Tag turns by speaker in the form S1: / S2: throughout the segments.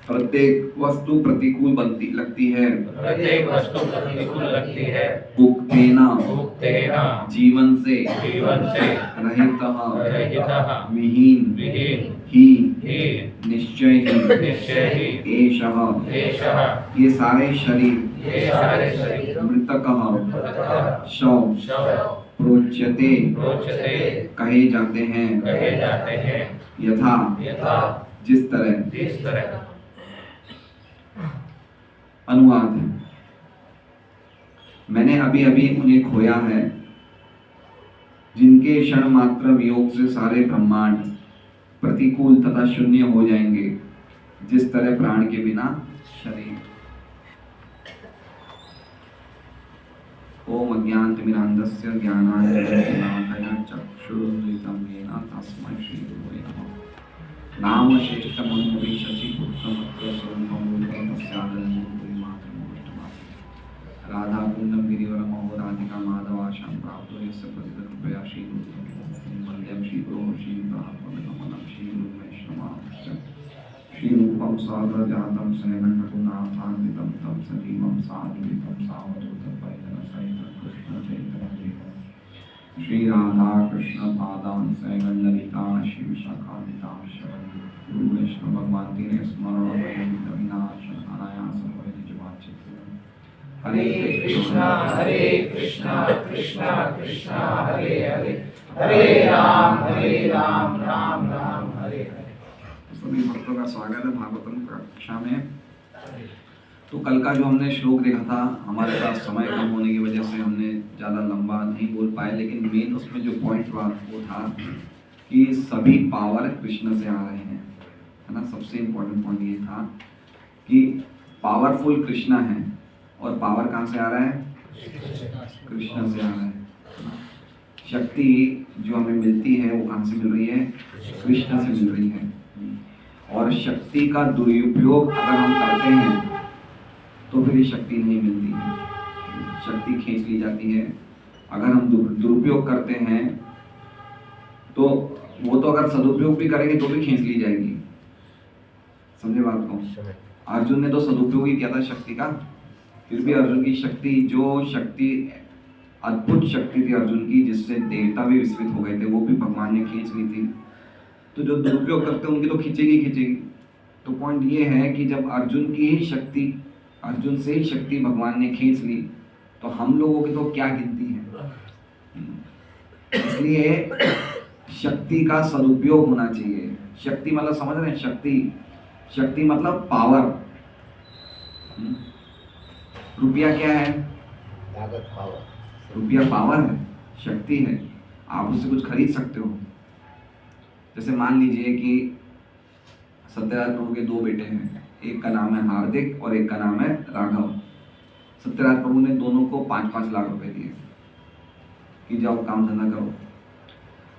S1: प्रत्येक वस्तु प्रतिकूल बनती लगती है।
S2: प्रत्येक वस्तु प्रतिकूल लगती है।
S1: उक्तेन जीवन से
S2: रहितः
S1: विहीन ही निश्चय ही एषः ये सारे शरीर मृतकः शव प्रोच्यते कहे जाते हैं यथा जिस तरह। अनुवाद। मैंने अभी अभी उन्हें खोया है जिनके क्षण मात्र वियोग से सारे ब्रह्मांड प्रतिकूल तथा शून्य हो जाएंगे, जिस तरह प्राण के बिना शरीर। ओम अज्ञानतिमिरान्धस्य ज्ञानाञ्जनशलाकया चक्षुरुन्मिलितं येन तस्मै श्रीगुरवे नमः। नाम शेषमनुपि शशिपुत्रमत्र स्वरूपं तस्यादनमूर्तिमात्रमोष्टमासि। राधा कुंडम गिरिवरमहो राधिका माधवाशां प्राप्तो यस्य प्रतिकृपया श्रीरूपं वन्द्यं श्रीगुरोः श्रीपदकमलं श्रीगुरुवैष्णवांश्च। श्रीरूपं साग्रजातं सहगणरघुनाथान्वितं तं सजीवं साद्वैतं सावधूतं परिजनसहितं कृष्णचैतन्यदेवं श्री राधा कृष्ण पादान् सहगणललिता शिवशाखान्वितांश्च। गुरु वैष्णव भगवान तेरे स्मरण विनाश अनायास होए निज वाचित। हरे कृष्णा कृष्णा कृष्णा हरे हरे, हरे राम राम राम हरे हरे। सभी भक्तों का स्वागत है भागवतम कक्षा में। तो कल का जो हमने श्लोक देखा था, हमारे पास समय कम होने की वजह से हमने ज़्यादा लंबा नहीं बोल पाए, लेकिन मेन उसमें जो पॉइंट वो था कि सभी पावर कृष्ण से आ रहे हैं, है ना। सबसे इम्पोर्टेंट पॉइंट ये था कि पावरफुल कृष्ण है और पावर कहाँ से आ रहा है? कृष्ण से आ रहा है। शक्ति जो हमें मिलती है वो कहाँ से मिल रही है? कृष्ण से मिल रही है। और शक्ति का दुरुपयोग अगर हम करते हैं तो फिर ये शक्ति नहीं मिलती है, शक्ति खींच ली जाती है। अगर हम दुरुपयोग करते हैं तो वो तो अगर सदुपयोग भी करेंगे तो भी खींच ली जाएगी। समझे बात को? अर्जुन ने तो सदुपयोग ही किया था शक्ति का, फिर भी अर्जुन की शक्ति, जो शक्ति अद्भुत शक्ति थी अर्जुन की, जिससे देवता भी विस्मित हो गए थे, वो भी भगवान ने खींच ली थी। तो जो दुरुपयोग करते हैं उनकी तो खींचेगी। तो पॉइंट ये है कि जब अर्जुन की ही शक्ति, अर्जुन से ही शक्ति भगवान ने खींच ली, तो हम लोगों की तो क्या गिनती है। इसलिए शक्ति का सदुपयोग होना चाहिए। शक्ति मतलब समझ रहे हैं? शक्ति मतलब पावर। रुपया क्या है? रुपया पावर है, शक्ति है। आप उससे कुछ खरीद सकते हो। जैसे मान लीजिए कि सत्यराज प्रभु के दो बेटे हैं, एक का नाम है हार्दिक और एक का नाम है राघव। सत्यराज प्रभु ने दोनों को 5-5 लाख रुपए दिए कि जाओ काम धंधा करो।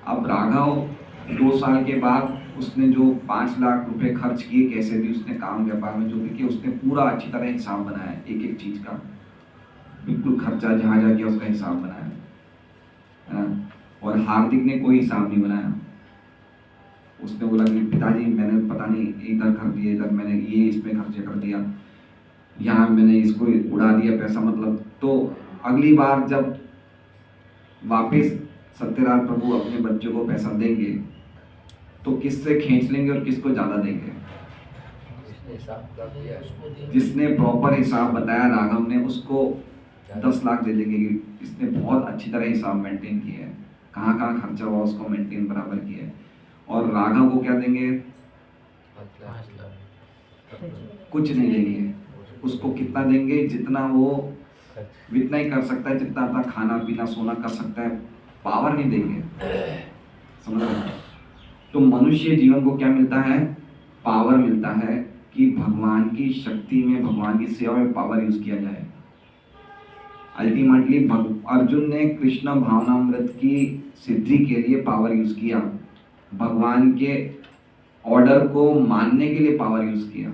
S1: अब राघव 2 साल के बाद उसने जो 5 लाख रुपए खर्च किए, कैसे भी उसने काम व्यापार में जो भी किया, उसने पूरा अच्छी तरह हिसाब बनाया, एक चीज का बिल्कुल खर्चा जहाँ किया उसका हिसाब बनाया, है ना। और हार्दिक ने कोई हिसाब नहीं बनाया। उसने बोला कि पिताजी मैंने पता नहीं इधर कर दिया, इधर मैंने ये इसमें खर्चे कर दिया, यहाँ मैंने इसको उड़ा दिया पैसा, मतलब। तो अगली बार जब वापस सत्यराज प्रभु अपने बच्चों को पैसा देंगे तो किससे खींच लेंगे और किसको ज़्यादा देंगे? जिसने प्रॉपर हिसाब बताया राघव ने, उसको 10 लाख दे देंगे कि इसने बहुत अच्छी तरह हिसाब मेंटेन किया है, कहाँ कहाँ खर्चा हुआ उसको मेंटेन बराबर किया है। और राघव को क्या देंगे? कुछ नहीं देंगे। उसको कितना देंगे? जितना वो इतना ही कर सकता है, जितना अपना खाना पीना सोना कर सकता है, पावर नहीं देंगे। समझ रहे? तो मनुष्य जीवन को क्या मिलता है? पावर मिलता है कि भगवान की शक्ति में, भगवान की सेवा में पावर यूज किया जाए। अल्टीमेटली अर्जुन ने कृष्ण भावनामृत की सिद्धि के लिए पावर यूज किया, भगवान के ऑर्डर को मानने के लिए पावर यूज किया।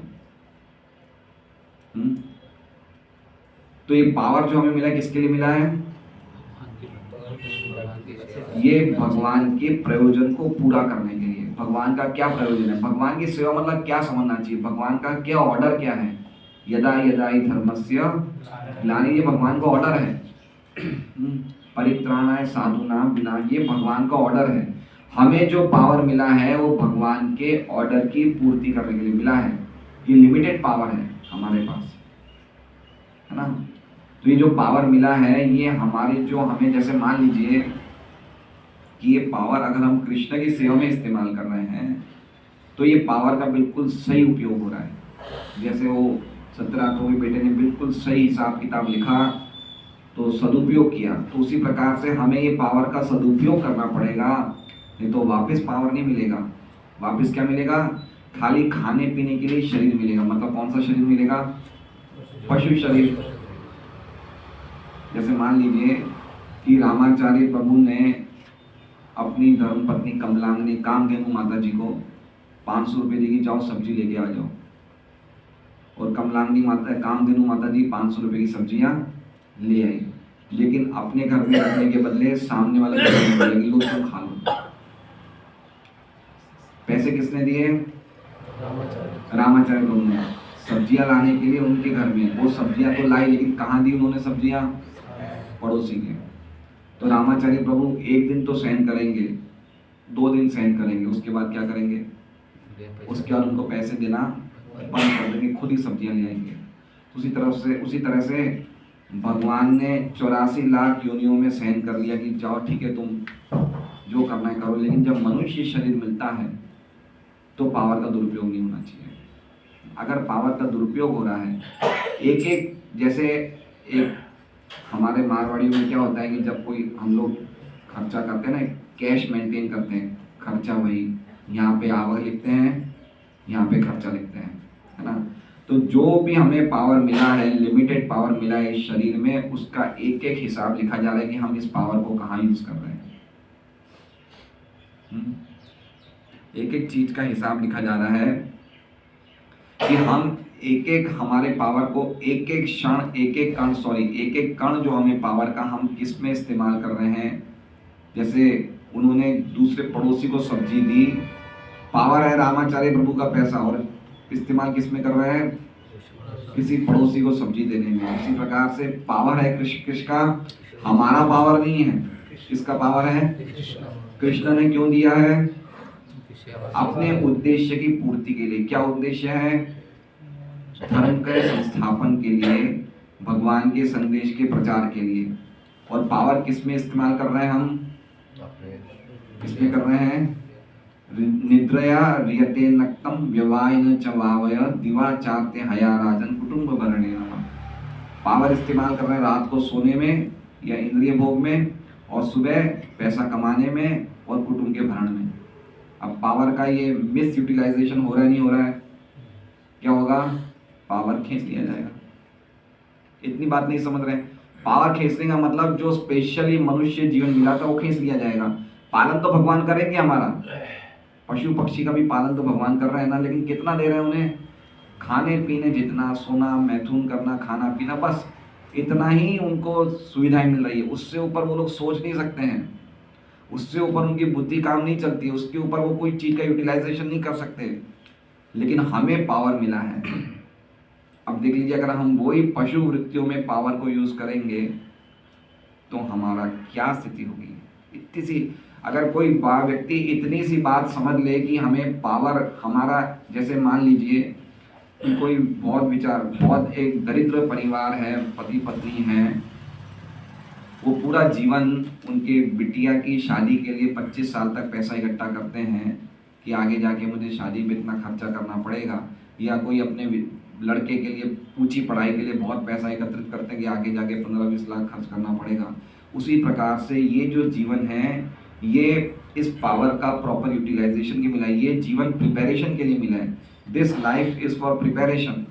S1: तो ये पावर जो हमें मिला किसके लिए मिला है? ये भगवान के प्रयोजन को पूरा करने के लिए। भगवान का क्या प्रयोजन है, भगवान की सेवा मतलब क्या समझना चाहिए, भगवान का क्या ऑर्डर क्या है। यदा यदा ही धर्मस्य ग्लानि, ये भगवान का ऑर्डर है। परित्राणाय साधूनां विनाशाय, ये भगवान का ऑर्डर है। हमें जो पावर मिला है वो भगवान के ऑर्डर की पूर्ति करने के लिए मिला है। ये लिमिटेड पावर है हमारे पास, है ना। तो ये जो पावर मिला है ये हमारे जो हमें, जैसे मान लीजिए कि ये पावर अगर हम कृष्ण की सेवा में इस्तेमाल कर रहे हैं तो ये पावर का बिल्कुल सही उपयोग हो रहा है। जैसे वो 17 के बेटे ने बिल्कुल सही हिसाब किताब लिखा तो सदुपयोग किया, तो उसी प्रकार से हमें ये पावर का सदुपयोग करना पड़ेगा, नहीं तो वापस पावर नहीं मिलेगा। वापस क्या मिलेगा, खाली खाने पीने के लिए शरीर मिलेगा। मतलब कौन सा शरीर मिलेगा, पशु शरीर। जैसे मान लीजिए कि रामाचार्य प्रभु ने अपनी धर्मपत्नी कमलांगिनी कामधेनु माता जी को 500 रुपये दी कि जाओ सब्जी लेके आ जाओ, और कमलांगिनी माता कामधेनु माता जी 500 रुपये की सब्जियां ले आई, लेकिन अपने घर में रखने के बदले सामने वाले घर में बोलेगी लो तुम खा लो। पैसे किसने दिए, रामाचार्य प्रभु ने। सब्जियां लाने के लिए उनके घर में वो सब्जियां तो लाई, लेकिन कहाँ दी उन्होंने सब्जियां, पड़ोसी के। तो रामाचार्य प्रभु एक दिन तो सहन करेंगे, 2 दिन सहन करेंगे, उसके बाद क्या करेंगे, उसके बाद उनको पैसे देना बंद कर देंगे, खुद ही सब्जियां ले आएंगे। उसी तरह से भगवान ने 84 लाख योनियों में सहन कर लिया कि जाओ ठीक है तुम जो करना है करो, लेकिन जब मनुष्य शरीर मिलता है तो पावर का दुरुपयोग नहीं होना चाहिए। अगर पावर का दुरुपयोग हो रहा है, एक जैसे एक हमारे मारवाड़ी में क्या होता है कि जब कोई हम लोग खर्चा करते हैं ना, कैश मेंटेन करते हैं, खर्चा वही यहाँ पे आवक लिखते हैं, यहाँ पे खर्चा लिखते हैं, है ना। तो जो भी हमें पावर मिला है, लिमिटेड पावर मिला है इस शरीर में, उसका एक एक हिसाब लिखा जा रहा है कि हम इस पावर को कहाँ यूज कर रहे हैं। एक एक चीज का हिसाब लिखा जा रहा है कि हम एक एक हमारे पावर को एक एक क्षण, एक एक कण जो हमें पावर का हम किस में इस्तेमाल कर रहे हैं। जैसे उन्होंने दूसरे पड़ोसी को सब्जी दी, पावर है रामाचार्य प्रभु का पैसा, और इस्तेमाल किस में कर रहे हैं, किसी पड़ोसी को सब्जी देने में। इसी प्रकार से पावर है कृष्ण का, हमारा पावर नहीं है। किसका पावर है, कृष्ण ने क्यों दिया है, अपने उद्देश्य की पूर्ति के लिए। क्या उद्देश्य है, धर्म के संस्थापन के लिए, भगवान के संदेश के प्रचार के लिए। और पावर किस में इस्तेमाल कर रहे हैं हम, किसमें कर रहे हैं, निद्रया रियते नक्तम व्यवायन च वावय दिवाचार्ते हया राजन कुटुंब भरणेन। पावर इस्तेमाल कर रहे हैं रात को सोने में या इंद्रिय भोग में, और सुबह पैसा कमाने में और कुटुंब के भरण में। अब पावर का ये मिस यूटिलाइजेशन हो रहा है, नहीं हो रहा है, क्या होगा, पावर खींच लिया जाएगा। इतनी बात नहीं समझ रहे, पावर खींचने का मतलब जो स्पेशली मनुष्य जीवन मिला था वो खींच लिया जाएगा। पालन तो भगवान करेंगे हमारा, पशु पक्षी का भी पालन तो भगवान कर रहे हैं ना, लेकिन कितना दे रहे हैं उन्हें, खाने पीने जितना, सोना मैथुन करना, खाना पीना, बस इतना ही उनको सुविधाएं मिल रही है। उससे ऊपर वो लोग सोच नहीं सकते हैं, उससे ऊपर उनकी बुद्धि काम नहीं चलती, उसके ऊपर वो कोई चीज़ का यूटिलाइजेशन नहीं कर सकते। लेकिन हमें पावर मिला है। अब देख लीजिए, अगर हम वही पशु वृत्तियों में पावर को यूज करेंगे तो हमारा क्या स्थिति होगी। इतनी सी अगर कोई व्यक्ति इतनी सी बात समझ ले कि हमें पावर हमारा, जैसे मान लीजिए कि कोई बहुत एक दरिद्र परिवार है, पति पत्नी है, वो पूरा जीवन उनके बिटिया की शादी के लिए 25 साल तक पैसा इकट्ठा करते हैं कि आगे जाके मुझे शादी में इतना खर्चा करना पड़ेगा, या कोई अपने लड़के के लिए ऊंची पढ़ाई के लिए बहुत पैसा एकत्रित करते हैं कि आगे जाके 15-20 लाख खर्च करना पड़ेगा। उसी प्रकार से ये जो जीवन है, ये इस पावर का प्रॉपर यूटिलाइजेशन के मिला है, ये जीवन प्रिपरेशन के लिए मिला है। This life is for preparation.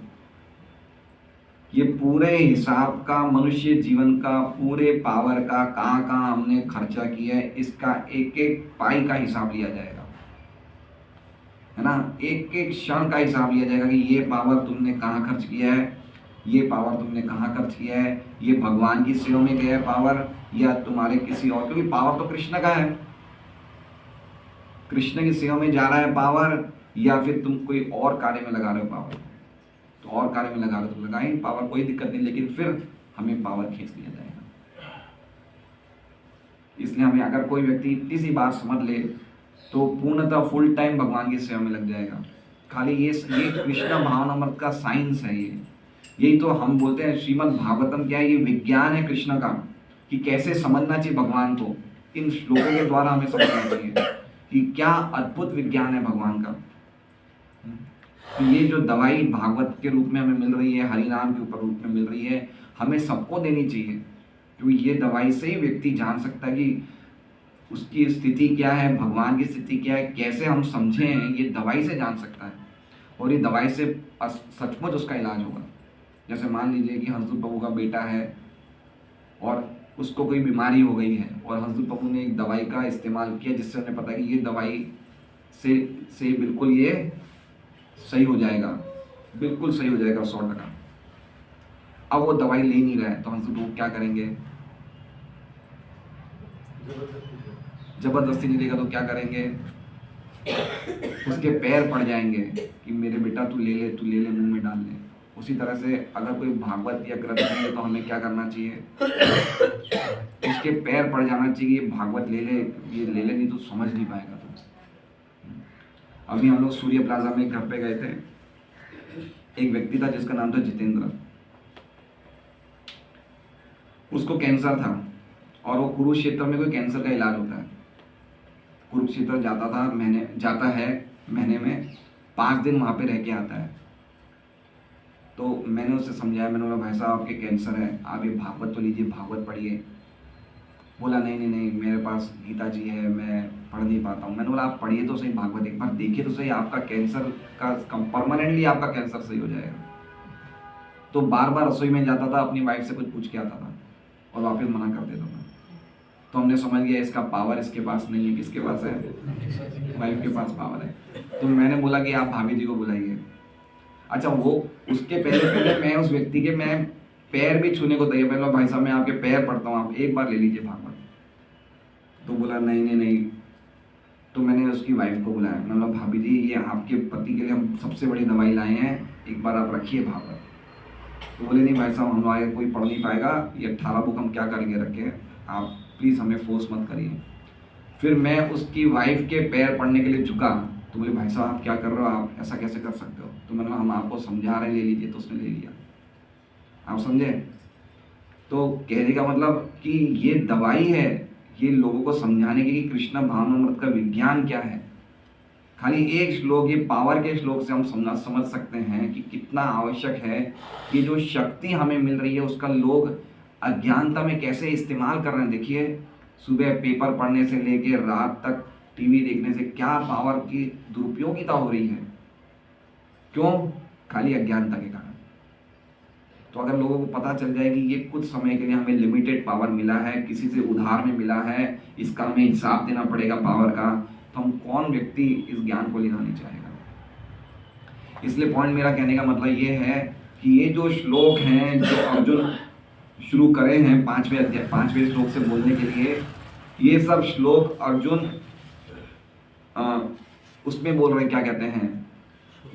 S1: ये पूरे हिसाब का मनुष्य जीवन का, पूरे पावर का, कहाँ हमने खर्चा किया है, इसका एक एक पाई का हिसाब लिया जाएगा, है ना। एक एक क्षण का हिसाब लिया जाएगा कि ये पावर तुमने कहाँ खर्च किया है, ये पावर तुमने कहाँ खर्च किया है, ये भगवान की सेवा में गया है पावर, या तुम्हारे किसी और, क्योंकि पावर तो कृष्ण का है। कृष्ण की सेवा में जा रहा है पावर, या फिर तुम कोई और कार्य में लगा रहे हो पावर, तो और कार्य में लगा रहे हो तो लगाएं पावर, कोई दिक्कत नहीं, लेकिन फिर हमें पावर खींच लिया जाएगा। इसलिए हमें अगर कोई व्यक्ति इतनी सी बात समझ ले तो पूर्णतः फुल टाइम भगवान की सेवा में लग जाएगा। खाली ये कृष्ण भावनामृत का साइंस है। यही तो हम बोलते हैं श्रीमद् भागवतम क्या है, ये विज्ञान है कृष्ण का, कि कैसे समझना चाहिए भगवान को। इन श्लोकों के द्वारा हमें समझना चाहिए कि क्या अद्भुत विज्ञान है भगवान का। तो ये जो दवाई भागवत के रूप में हमें मिल रही है, हरिनाम के ऊपर रूप में मिल रही है, हमें सबको देनी चाहिए, क्योंकि ये दवाई से ही व्यक्ति जान सकता है कि उसकी स्थिति क्या है, भगवान की स्थिति क्या है, कैसे हम समझें, ये दवाई से जान सकता है। और ये दवाई से सचमुच उसका इलाज होगा। जैसे मान लीजिए कि हंसदू प्रभु का बेटा है और उसको कोई बीमारी हो गई है, और हंसदू प्रभु ने एक दवाई का इस्तेमाल किया जिससे उन्हें पता कि ये दवाई से बिल्कुल ये सही हो जाएगा, बिल्कुल सही हो जाएगा 100%। अब वो दवाई ले नहीं रहा है तो हंसदू प्रभु क्या करेंगे? जबरदस्ती नहीं देगा तो क्या करेंगे? उसके पैर पड़ जाएंगे कि मेरे बेटा तू ले ले मुंह में डाल ले। उसी तरह से अगर कोई भागवत या ग्रंथ ले तो हमें क्या करना चाहिए? उसके पैर पड़ जाना चाहिए, ये भागवत ले ले, ये ले ले, नहीं तो समझ नहीं पाएगा। तो अभी हम लोग सूर्य प्लाजा में एक घर पे गए थे, एक व्यक्ति था जिसका नाम था जितेंद्र। उसको कैंसर था और वो कुरुक्षेत्र में कोई कैंसर का इलाज होता है। कुरुक्षेत्र जाता है महीने में 5 दिन वहाँ पे रह के आता है। तो मैंने उसे समझाया, मैंने बोला भाई साहब आपके कैंसर है, आप ये भागवत तो लीजिए, भागवत पढ़िए। बोला नहीं मेरे पास गीता जी है, मैं पढ़ नहीं पाता हूँ। मैंने बोला आप पढ़िए तो सही भागवत, एक बार देखिए तो सही, आपका कैंसर का परमानेंटली आपका कैंसर सही हो जाएगा। तो बार बार रसोई में जाता था, अपनी वाइफ से कुछ पूछ के आता था और वापस मना कर देता था। तो हमने समझ लिया इसका पावर इसके पास नहीं है। किसके पास है? वाइफ के पास पावर है। तो मैंने बोला कि आप भाभी जी को बुलाइए। अच्छा, वो उसके पहले मैं उस व्यक्ति के मैं पैर भी छूने को तैयार, पहले भाई साहब मैं आपके पैर पड़ता हूँ, आप एक बार ले लीजिए भागवत। तो बोला नहीं। तो मैंने उसकी वाइफ को बुलाया, मैंने बोला भाभी जी ये आपके पति के लिए हम सबसे बड़ी दवाई लाए हैं, एक बार आप रखिए भागवत। तो बोले नहीं भाई साहब हम आगे कोई पढ़ नहीं पाएगा, ये 18 बुक हम क्या करेंगे रखे, आप प्लीज़ हमें फोर्स मत करिए। फिर मैं उसकी वाइफ के पैर पड़ने के लिए झुका, तो बोले भाई साहब आप क्या कर रहे हो, आप ऐसा कैसे कर सकते हो? तो मैंने हम आपको समझा रहे हैं, ले लीजिए। तो उसने ले लिया। आप समझे? तो कहने का मतलब कि ये दवाई है, ये लोगों को समझाने की कि कृष्ण भावनामृत का विज्ञान क्या है। खाली एक श्लोक, ये पावर के श्लोक से हम समझ सकते हैं कि कितना आवश्यक है कि जो शक्ति हमें मिल रही है उसका लोग अज्ञानता में कैसे इस्तेमाल कर रहे हैं। देखिए सुबह पेपर पढ़ने से लेके रात तक टीवी देखने से क्या पावर की दुरुपयोगिता हो रही है। क्यों? खाली अज्ञानता के कारण। तो अगर लोगों को पता चल जाए कि ये कुछ समय के लिए हमें लिमिटेड पावर मिला है, किसी से उधार में मिला है, इसका हमें हिसाब देना पड़ेगा पावर का, तो हम कौन व्यक्ति इस ज्ञान को लेना नहीं चाहेगा। इसलिए पॉइंट मेरा कहने का मतलब ये है कि ये जो श्लोक हैं जो अर्जुन शुरू करे हैं 5वें श्लोक से बोलने के लिए, ये सब श्लोक अर्जुन उसमें बोल रहे हैं, क्या कहते हैं,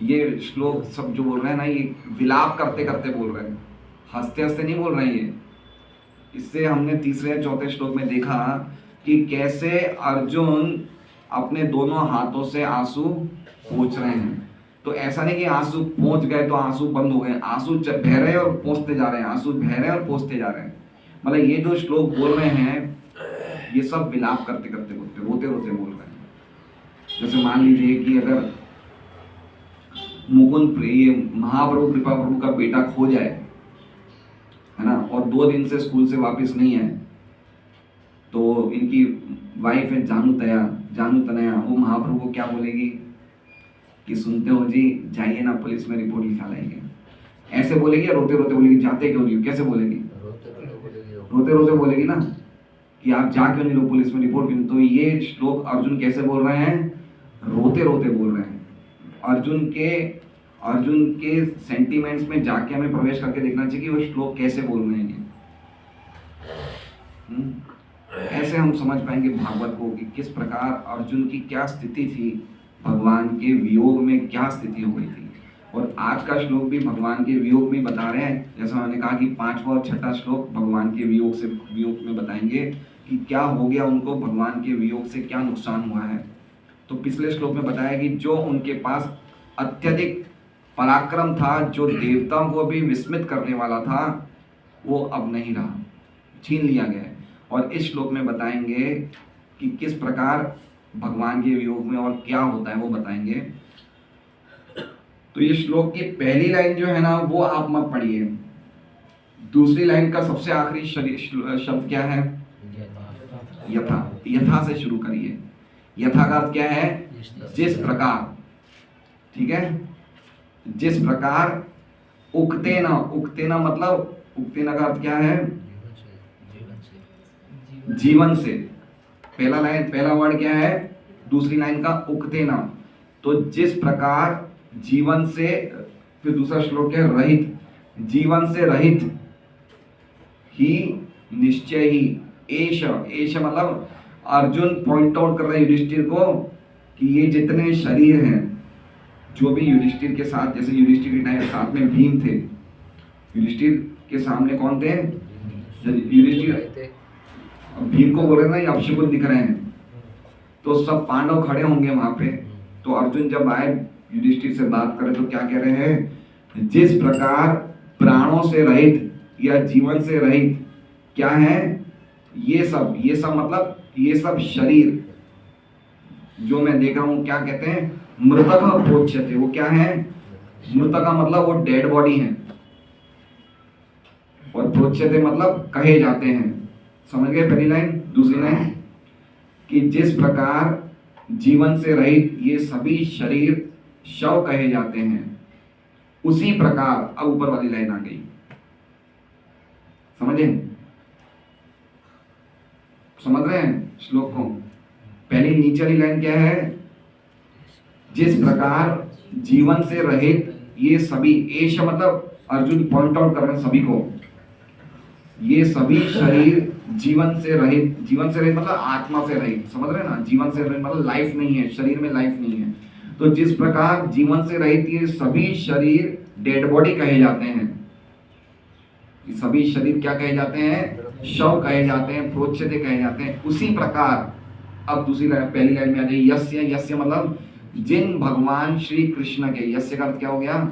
S1: ये श्लोक सब जो बोल रहे हैं ना, ये विलाप करते करते बोल रहे हैं, हंसते हंसते नहीं बोल रहे हैं ये। इससे हमने 3 और 4 श्लोक में देखा कि कैसे अर्जुन अपने दोनों हाथों से आंसू पोंछ रहे हैं। तो ऐसा नहीं कि आंसू पहुंच गए तो आंसू बंद हो गए, आंसू बह रहे हैं और पोंछते जा रहे हैं, आंसू बह रहे हैं और पोंछते जा रहे हैं। मतलब ये जो श्लोक बोल रहे हैं ये सब विलाप करते करते बोलते, रोते रोते बोल रहे हैं। जैसे मान लीजिए कि अगर मुकुंद ये महाप्रभु कृपा प्रभु का बेटा खो जाए, है ना, और 2 दिन से स्कूल से वापस नहीं है, तो इनकी वाइफ है जानू तनया, वो महाप्रभु को क्या बोलेगी कि सुनते हो जी, जाइए ना पुलिस में रिपोर्ट लिखा लाइए। ऐसे बोलेगी या रोते रोते बोलेगी? जाते क्यों नहीं? कैसे बोलेगी? रोते रोते बोलेगी ना, कि आप जा क्यों नहीं रहो पुलिस में रिपोर्ट क्यों? तो ये श्लोक अर्जुन कैसे बोल रहे हैं? रोते रोते बोल रहे हैं। अर्जुन के सेंटिमेंट्स में जाके हमें प्रवेश करके देखना चाहिए कि वो श्लोक कैसे बोल रहे हैं। ऐसे हम समझ पाएंगे भागवत को कि किस प्रकार अर्जुन की क्या स्थिति थी, भगवान के वियोग में क्या स्थिति हो गई थी। और आज का श्लोक भी भगवान के वियोग में बता रहे हैं। जैसा मैंने कहा कि 5वां और 6ठा श्लोक भगवान के वियोग में बताएंगे कि क्या हो गया उनको, भगवान के वियोग से क्या नुकसान हुआ है। तो पिछले श्लोक में बताया कि जो उनके पास अत्यधिक पराक्रम था, जो देवताओं को भी विस्मित करने वाला था, वो अब नहीं रहा, छीन लिया गया है। और इस श्लोक में बताएंगे कि किस प्रकार भगवान के वियोग में और क्या होता है, वो बताएंगे। तो ये श्लोक की पहली लाइन जो है ना, वो आप मत पढ़िए। दूसरी लाइन का सबसे आखिरी शब्द क्या है? यथा। यथा से शुरू करिए। यथा का अर्थ क्या है? जिस प्रकार, ठीक है, जिस प्रकार। उक्तेना, उक्तेना मतलब, उक्तेना का अर्थ क्या है? जीवन से। पहला वर्ड क्या है? दूसरी लाइन का उक्तेना। तो जिस प्रकार जीवन से, फिर दूसरा श्लोक है रहित, जीवन से रहित ही निश्चय ही। एश, एश मतलब अर्जुन पॉइंट आउट कर रहे हैं युधिष्ठिर को कि ये जितने शरीर हैं, जो भी युधिष्ठिर के साथ, जैसे युधिष्ठिर के टाइम साथ में भीम थे, युधिष्ठिर के सामने कौन थे? युधिष्ठिर। भीम को बोल रहे ना ये अपशकुन दिख रहे हैं, तो सब पांडव खड़े होंगे वहां पे। तो अर्जुन जब आए युधिष्ठिर से बात करें तो क्या कह रहे हैं? जिस प्रकार प्राणों से रहित या जीवन से रहित क्या है? ये सब मतलब ये सब शरीर जो मैं देख रहा हूँ, क्या कहते हैं? मृतक प्रोच्यते। वो क्या है? मृतक का मतलब वो डेड बॉडी है, और प्रोच्यते मतलब कहे जाते हैं। समझ गए पहली लाइन? दूसरी लाइन कि जिस प्रकार जीवन से रहित ये सभी शरीर शव कहे जाते हैं, उसी प्रकार। अब ऊपर वाली लाइन आ गई, समझे? समझ रहे हैं श्लोक को? पहली नीचे वाली लाइन क्या है? जिस प्रकार जीवन से रहित ये सभी, एश मतलब अर्जुन पॉइंट आउट कर रहे हैं सभी को, ये सभी शरीर जीवन से रहित। जीवन से रहित मतलब आत्मा से रहित, समझ रहे हैं ना? जीवन से रहित मतलब लाइफ नहीं है, शरीर में लाइफ नहीं है। तो जिस प्रकार जीवन से रहित ये सभी शरीर डेड बॉडी कहे जाते हैं, ये सभी शरीर क्या कहे जाते हैं? शव कहे जाते हैं, प्रोच्यते कहे जाते हैं, उसी प्रकार। अब दूसरी लाइन, पहली लाइन में आ जाए यस्य। यस्य मतलब जिन भगवान श्री कृष्ण के, यस्य का अर्थ क्या हो गया?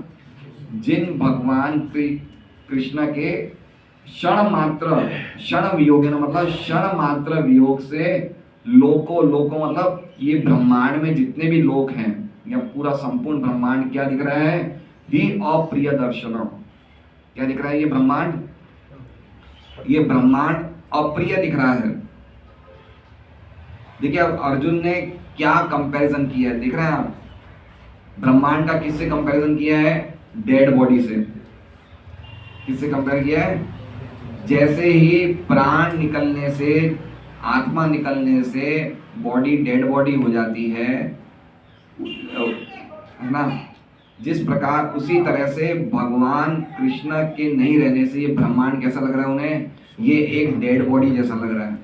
S1: जिन भगवान कृष्ण के क्षण मात्र, क्षण वियोग है ना, मतलब क्षण मात्र वियोग से लोको मतलब ये ब्रह्मांड में जितने भी लोक हैं, या पूरा संपूर्ण ब्रह्मांड क्या दिख रहा है? ही अप्रिय दर्शनम। क्या दिख रहा है? ये ब्रह्मांड अप्रिय दिख रहा है। देखिए अब अर्जुन ने क्या कंपैरिजन किया है, देख रहे हैं आप? ब्रह्मांड का किससे कंपैरिजन किया है? डेड बॉडी से। किससे कंपेयर किया है? जैसे ही प्राण निकलने से, आत्मा निकलने से बॉडी डेड बॉडी हो जाती है ना, जिस प्रकार उसी तरह से भगवान कृष्ण के नहीं रहने से ये ब्रह्मांड कैसा लग रहा है उन्हें? ये एक डेड बॉडी जैसा लग रहा है।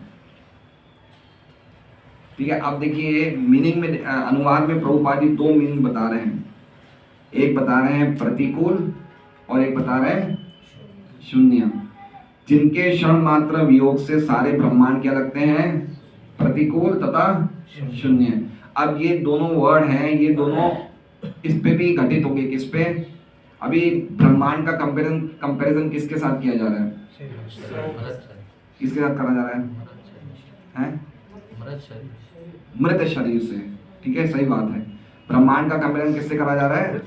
S1: ठीक है, अब देखिए मीनिंग में, अनुवाद में प्रभुपाद जी दो मीनिंग बता रहे हैं। एक बता रहे हैं प्रतिकूल और एक बता रहे हैं शून्य। जिनके क्षण मात्र वियोग से सारे ब्रह्मांड क्या लगते हैं? प्रतिकूल तथा शून्य। अब ये दोनों वर्ड हैं, ये दोनों इस पे भी घटित होंगे। किस पे? अभी ब्रह्मांड का कंपैरिजन किसके साथ किया जा रहा है? किसके साथ करा जा रहा है? मृत शरीर से। ठीक है, सही बात है। ब्रह्मांड का कंपैरिजन किससे करा जा रहा है?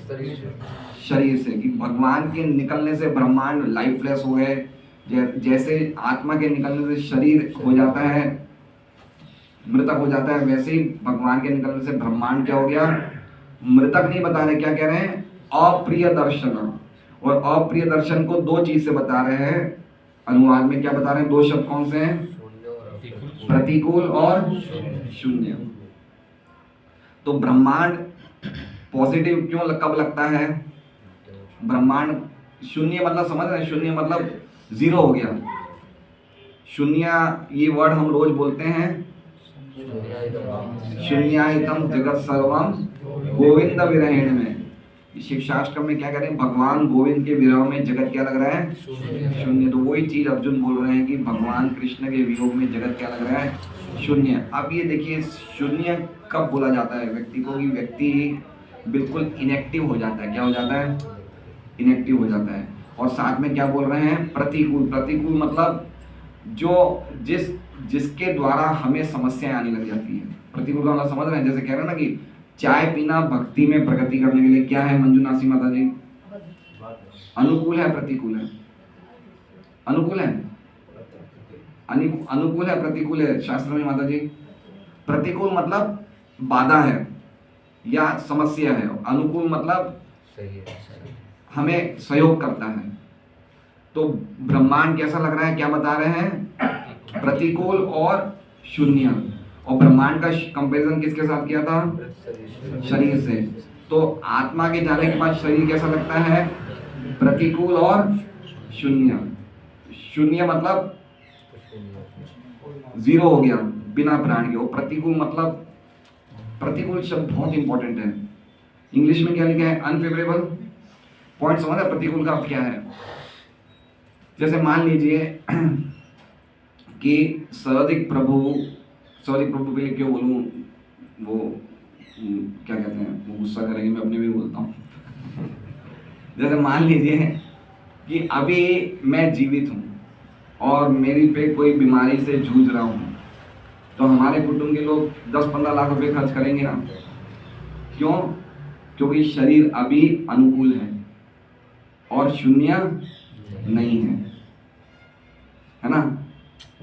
S1: शरीर से। कि भगवान के निकलने से ब्रह्मांड लाइफलेस हो गए, जैसे आत्मा के निकलने से शरीर हो जाता है, मृतक हो जाता है, वैसे ही भगवान के निकलने से ब्रह्मांड क्या हो गया? मृतक नहीं बता रहे, क्या कह रहे हैं? अप्रिय दर्शन। और अप्रिय दर्शन को दो चीज से बता रहे हैं अनुवाद में। क्या बता रहे हैं? दो शब्द कौन से हैं? प्रतिकूल और शून्य। तो ब्रह्मांड पॉजिटिव क्यों कब लगता है? ब्रह्मांड शून्य मतलब समझ रहे हैं? शून्य मतलब जीरो हो गया। शून्य, ये वर्ड हम रोज बोलते हैं, शून्यायतम जगत सर्वम गोविंद विरहेण में। शिव शास्त्र में क्या करें, भगवान गोविंद के विरह में जगत क्या लग रहा है, शून्य। तो वही चीज अर्जुन बोल रहे हैं कि भगवान कृष्ण के वियोग में जगत क्या लग रहा है, शून्य। अब ये देखिए शून्य कब बोला जाता है व्यक्ति को, कि व्यक्ति बिल्कुल इनएक्टिव हो जाता है। क्या हो जाता है, इनएक्टिव हो जाता है। और साथ में क्या बोल रहे हैं, प्रतिकूल। प्रतिकूल मतलब जो जिसके द्वारा हमें समस्याएं आने लग जाती है। प्रतिकूल का मतलब समझ रहे हैं, जैसे कह रहे हैं ना कि चाय पीना भक्ति में प्रगति करने के लिए क्या है मंजुनासी माता जी, अनुकूल है प्रतिकूल है, अनुकूल है, अनुकूल है प्रतिकूल है शास्त्र में माता जी। प्रतिकूल मतलब बाधा है या समस्या है, अनुकूल मतलब हमें सहयोग करता है। तो ब्रह्मांड कैसा लग रहा है, क्या बता रहे हैं, प्रतिकूल और शून्य। और ब्रह्मांड का कंपैरिजन किसके साथ किया था, शरीर से। तो आत्मा के जाने के बाद शरीर कैसा लगता है, प्रतिकूल और शून्य। शून्य मतलब जीरो हो गया बिना प्राण के। और प्रतिकूल मतलब, प्रतिकूल शब्द बहुत इंपॉर्टेंट है। इंग्लिश में क्या लिखा है, अनफेवरेबल। पॉइंट समझ है प्रतिकूल का अब क्या है। जैसे मान लीजिए कि सर्वाधिक प्रभु के लिए क्यों बोलूं, वो क्या कहते हैं, वो गुस्सा करेंगे, मैं अपने भी बोलता हूँ। जैसे मान लीजिए कि अभी मैं जीवित हूँ और मेरी पे कोई बीमारी से जूझ रहा हूँ, तो हमारे कुटुंब के लोग 10-15 लाख रुपए खर्च करेंगे ना। क्यों, क्योंकि शरीर अभी अनुकूल है और शून्य नहीं है ना।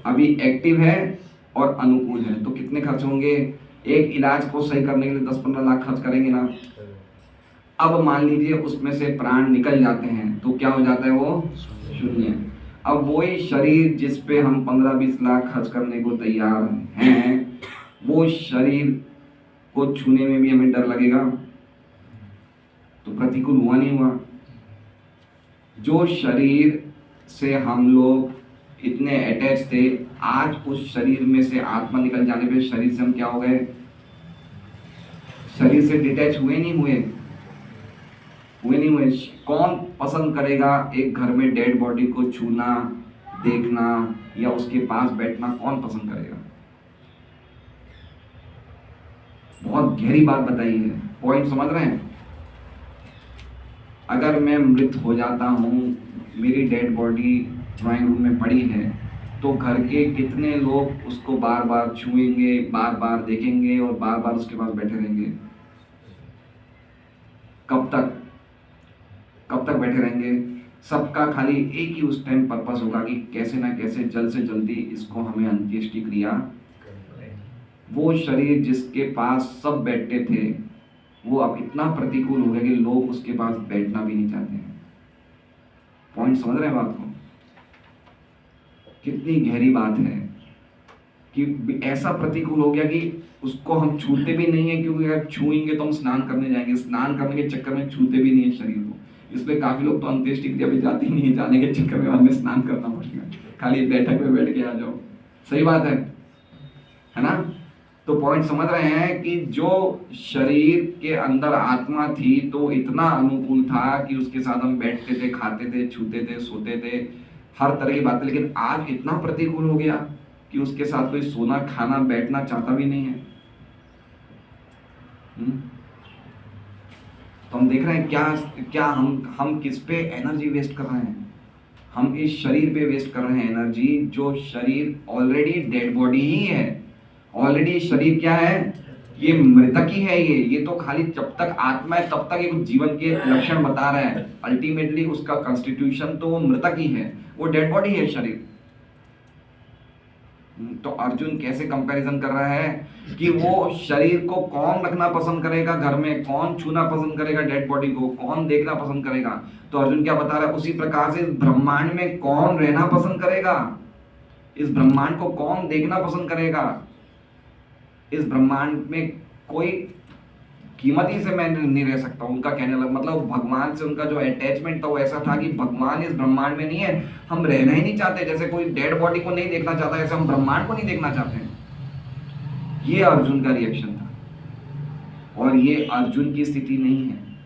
S1: अभी एक्टिव है और अनुकूल है, तो कितने खर्च होंगे, एक इलाज को सही करने के लिए 10-15 लाख खर्च करेंगे ना। अब मान लीजिए उसमें से प्राण निकल जाते हैं, तो क्या हो जाता है, वो शून्य। अब वही शरीर जिस पे हम 15-20 लाख खर्च करने को तैयार हैं, वो शरीर को छूने में भी हमें डर लगेगा, तो प्रतिकूल हुआ नहीं हुआ। जो शरीर से हम लोग इतने अटैच थे, आज उस शरीर में से आत्मा निकल जाने पे शरीर से हम क्या हो गए, शरीर से डिटैच हुए नहीं हुए, कौन पसंद करेगा एक घर में डेड बॉडी को छूना, देखना या उसके पास बैठना, कौन पसंद करेगा। बहुत गहरी बात बताई है, पॉइंट समझ रहे हैं। अगर मैं मृत हो जाता हूँ, मेरी डेड बॉडी ड्राइंग रूम में पड़ी है, तो घर के कितने लोग उसको बार बार छुएंगे, बार बार देखेंगे और बार बार उसके पास बैठे रहेंगे। कब तक बैठे रहेंगे। सबका खाली एक ही उस टाइम पर्पस होगा कि कैसे ना कैसे जल्द से जल्दी इसको हमें अंत्येष्टि क्रिया। वो शरीर जिसके पास सब बैठते थे, वो अब इतना प्रतिकूल हो गया कि लोग उसके पास बैठना भी नहीं चाहते हैं। पॉइंट समझ रहे हैं बात को, कितनी गहरी बात है कि ऐसा प्रतिकूल हो गया कि उसको हम छूते भी नहीं है, क्योंकि अगर छूएंगे तो हम स्नान करने जाएंगे, स्नान करने के चक्कर में छूते भी नहीं है शरीर को। इसलिए काफी लोग तो अंत्येष्टि क्रिया भी जाती नहीं है, जाने के चक्कर में हमें स्नान करना पड़ेगा, खाली बैठक में बैठ के आ जाओ। सही बात है ना। तो पॉइंट समझ रहे हैं कि जो शरीर के अंदर आत्मा थी, तो इतना अनुकूल था कि उसके साथ हम बैठते थे, खाते थे, छूते थे, सोते थे, हर तरह की बातें। लेकिन आज इतना प्रतिकूल हो गया कि उसके साथ कोई सोना, खाना, बैठना चाहता भी नहीं है। तो हम देख रहे हैं क्या हम किस पे एनर्जी वेस्ट कर रहे हैं। हम इस शरीर पे वेस्ट कर रहे हैं एनर्जी, जो शरीर ऑलरेडी डेड बॉडी ही है। ऑलरेडी शरीर क्या है, ये मृतक ही है। ये तो खाली जब तक आत्मा है तब तक एक जीवन के लक्षण बता रहा है। अल्टीमेटली उसका कॉन्स्टिट्यूशन तो वो मृतक ही है, वो डेड बॉडी है शरीर। तो अर्जुन कैसे कंपैरिजन कर रहा है कि वो शरीर को कौन रखना पसंद करेगा घर में, कौन छूना पसंद करेगा डेड बॉडी को, कौन देखना पसंद करेगा। तो अर्जुन क्या बता रहा है, उसी प्रकार से इस ब्रह्मांड में कौन रहना पसंद करेगा, इस ब्रह्मांड को कौन देखना पसंद करेगा। इस ब्रह्मांड में कोई कीमती से मैं नहीं रह सकता। उनका कहने लगा मतलब भगवान से उनका जो अटैचमेंट था वो ऐसा था कि भगवान इस ब्रह्मांड में नहीं है, हम रहना ही नहीं चाहते। जैसे कोई डेड बॉडी को नहीं देखना चाहता, ऐसे हम ब्रह्मांड को नहीं देखना चाहते हैं। ये अर्जुन का रिएक्शन था। और ये अर्जुन की स्थिति नहीं है,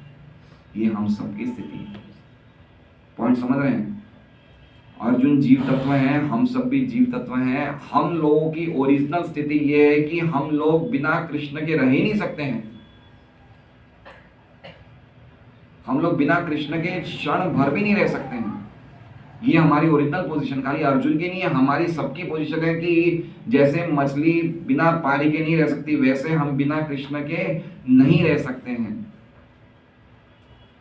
S1: ये हम सबकी स्थिति है। पॉइंट समझ रहे हैं? अर्जुन जीव तत्व हैं, हम सब भी जीव तत्व हैं। हम लोगों की ओरिजिनल स्थिति ये है कि हम लोग बिना कृष्ण के रह ही नहीं सकते हैं। हम लोग बिना कृष्ण के क्षण भर भी नहीं रह सकते हैं। ये हमारी ओरिजिनल पोजीशन खाली अर्जुन की नहीं है, हमारी सबकी पोजीशन है कि जैसे मछली बिना पानी के नहीं रह सकती, वैसे हम बिना कृष्ण के नहीं रह सकते हैं।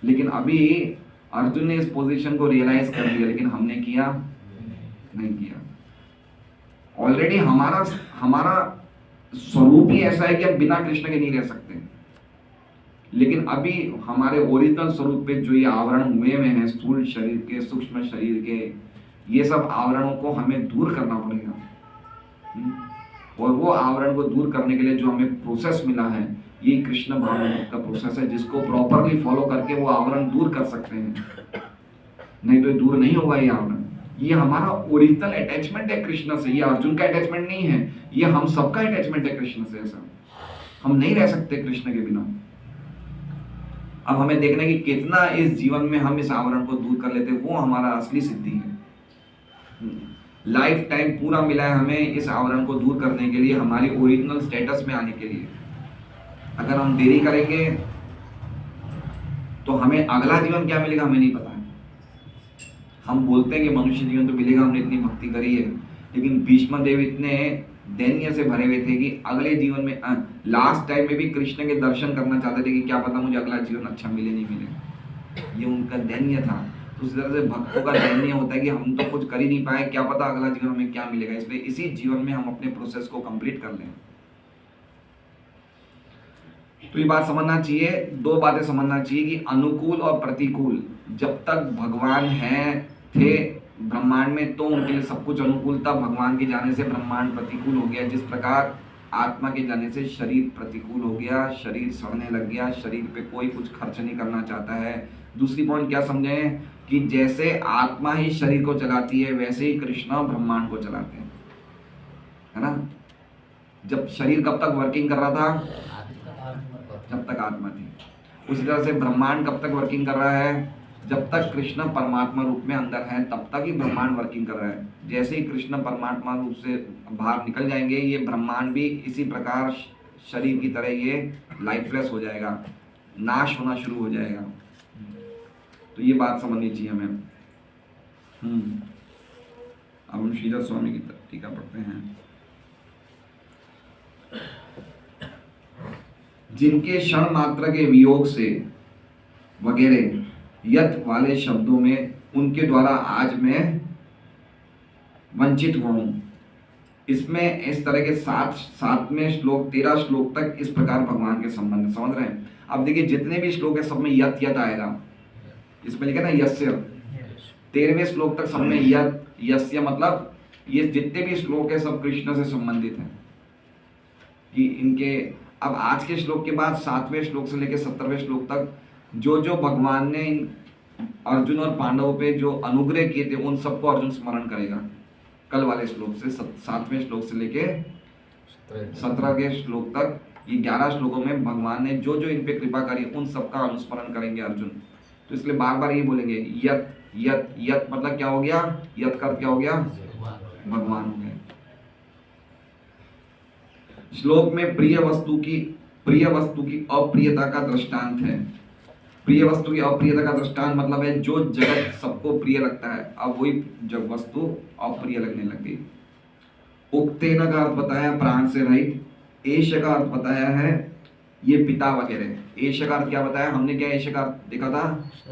S1: लेकिन अभी अर्जुन ने इस पोजीशन को रियलाइज कर लिया, लेकिन हमने किया नहीं किया। ऑलरेडी हमारा स्वरूप ही ऐसा है कि हम बिना कृष्ण के नहीं रह सकते। लेकिन अभी हमारे ओरिजिनल स्वरूप पे जो ये आवरण हुए हैं, स्थूल शरीर के, सूक्ष्म शरीर के, ये सब आवरणों को हमें दूर करना पड़ेगा। और वो आवरण को दूर करने के लिए जो हमें प्रोसेस मिला है, ये कृष्ण भावना का प्रोसेस है, जिसको प्रॉपरली फॉलो करके वो आवरण दूर कर सकते हैं। नहीं तो दूर नहीं होगा ये आवरण। ये हमारा ओरिजिनल अटैचमेंट है कृष्ण से। ये अर्जुन का अटैचमेंट नहीं है, ये हम सबका अटैचमेंट है कृष्ण से। ऐसा हम नहीं रह सकते कृष्ण के बिना। अब हमें देखना है कि कितना इस जीवन में हम इस आवरण को दूर कर लेते, वो हमारा असली सिद्धि है। लाइफ टाइम पूरा मिला है हमें इस आवरण को दूर करने के लिए, हमारी ओरिजिनल स्टेटस में आने के लिए। अगर हम देरी करेंगे तो हमें अगला जीवन क्या मिलेगा हमें नहीं पता है। हम बोलते हैं कि मनुष्य जीवन तो मिलेगा, हमने इतनी भक्ति करी है, लेकिन भीष्म देव इतने दैन्य से भरे हुए थे कि अगले जीवन में लास्ट टाइम में भी कृष्ण के दर्शन करना चाहते थे कि क्या पता मुझे अगला जीवन अच्छा मिले नहीं मिले। ये उनका दैन्य था। तो उस तरह से भक्तों का दैन्य होता है कि हम तो कुछ कर ही नहीं पाए, क्या पता अगला जीवन हमें क्या मिलेगा। इसलिए इसी जीवन में हम अपने प्रोसेस को कंप्लीट कर लें। तो ये बात समझना चाहिए, दो बातें समझना चाहिए कि अनुकूल और प्रतिकूल। जब तक भगवान थे ब्रह्मांड में तो उनके लिए सब कुछ अनुकूल था। भगवान के जाने से ब्रह्मांड प्रतिकूल हो गया। जिस प्रकार आत्मा के जाने से शरीर प्रतिकूल हो गया, शरीर सड़ने लग गया, शरीर पे कोई कुछ खर्च नहीं करना चाहता है। दूसरी पॉइंट क्या समझें कि जैसे आत्मा ही शरीर को चलाती है, वैसे ही कृष्ण ब्रह्मांड को चलाते हैं, है ना। जब शरीर कब तक वर्किंग कर रहा था? जब तक आत्मा थी। उसी तरह से ब्रह्मांड कब तक वर्किंग कर रहा है? जब तक कृष्ण परमात्मा रूप में अंदर है तब तक ही ब्रह्मांड वर्किंग कर रहा है। जैसे ही कृष्ण परमात्मा रूप से बाहर निकल जाएंगे, ये ब्रह्मांड भी इसी प्रकार शरीर की तरह ये लाइफलेस हो जाएगा, नाश होना शुरू हो जाएगा। तो ये बात समझनी चाहिए हमें। अब हम श्रीधर स्वामी की टीका पढ़ते हैं। जिनके क्षण मात्र के वियोग से वगैरह यत वाले शब्दों में उनके द्वारा आज मैं वंचित हुआ हूं। इसमें इस तरह के 7वें श्लोक 13 श्लोक तक इस प्रकार भगवान के संबंध समझ रहे हैं। अब देखिए जितने भी श्लोक है सब में यत यत आएगा। इसमें लिखा ना यस्य। 13वें श्लोक तक सब में यत यस्य, मतलब ये जितने भी श्लोक है सब कृष्ण से संबंधित हैं कि इनके। अब आज के श्लोक के बाद 7वें श्लोक से लेकर 17वें श्लोक तक जो जो भगवान ने अर्जुन और पांडवों पे जो अनुग्रह किए थे उन सबको अर्जुन स्मरण करेगा। कल वाले श्लोक से 7वें श्लोक से लेके 17वें श्लोक तक ये 11 श्लोकों में भगवान ने जो जो इन पे कृपा करी उन सबका अनुस्मरण करेंगे अर्जुन। तो इसलिए बार बार ये बोलेंगे यत यत यत, मतलब क्या हो गया? यत का क्या हो गया? भगवान हो गए। श्लोक में प्रिय वस्तु की अप्रियता का दृष्टांत है। प्रिय वस्तु की अप्रियता का दृष्टांत मतलब है जो जगत सबको प्रिय लगता है, अब वही जब वस्तु अप्रिय लगने लग गई। उक्तेन का अर्थ बताया प्राण से रहित, एश का अर्थ बताया है ये पिता वगैरह। एश का अर्थ क्या बताया हमने? क्या एश का अर्थ देखा था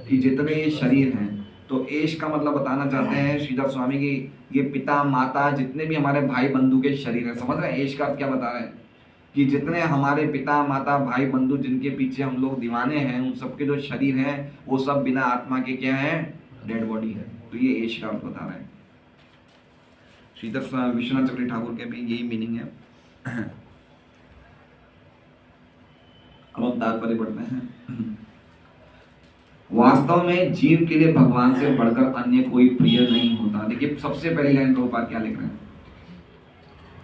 S1: कि जितने ये शरीर हैं, तो एश का मतलब बताना चाहते हैं श्रीधर स्वामी की ये पिता माता जितने भी हमारे भाई बंधु के शरीर है। समझ रहे हैं एश का अर्थ क्या बता रहे हैं? कि जितने हमारे पिता माता भाई बंधु जिनके पीछे हम लोग दीवाने हैं, उन सबके जो शरीर हैं वो सब बिना आत्मा के क्या है? डेड बॉडी है। तो ये एश का अर्थ बता रहे हैं। श्रीधर विश्वनाथ चक्रवर्ती ठाकुर के भी यही मीनिंग है। अब हम तात्पर्य पढ़ते हैं। वास्तव में जीव के लिए भगवान से बढ़कर अन्य कोई प्रिय नहीं होता। देखिए सबसे पहली लाइन प्रभुपाद क्या लिख रहे हैं,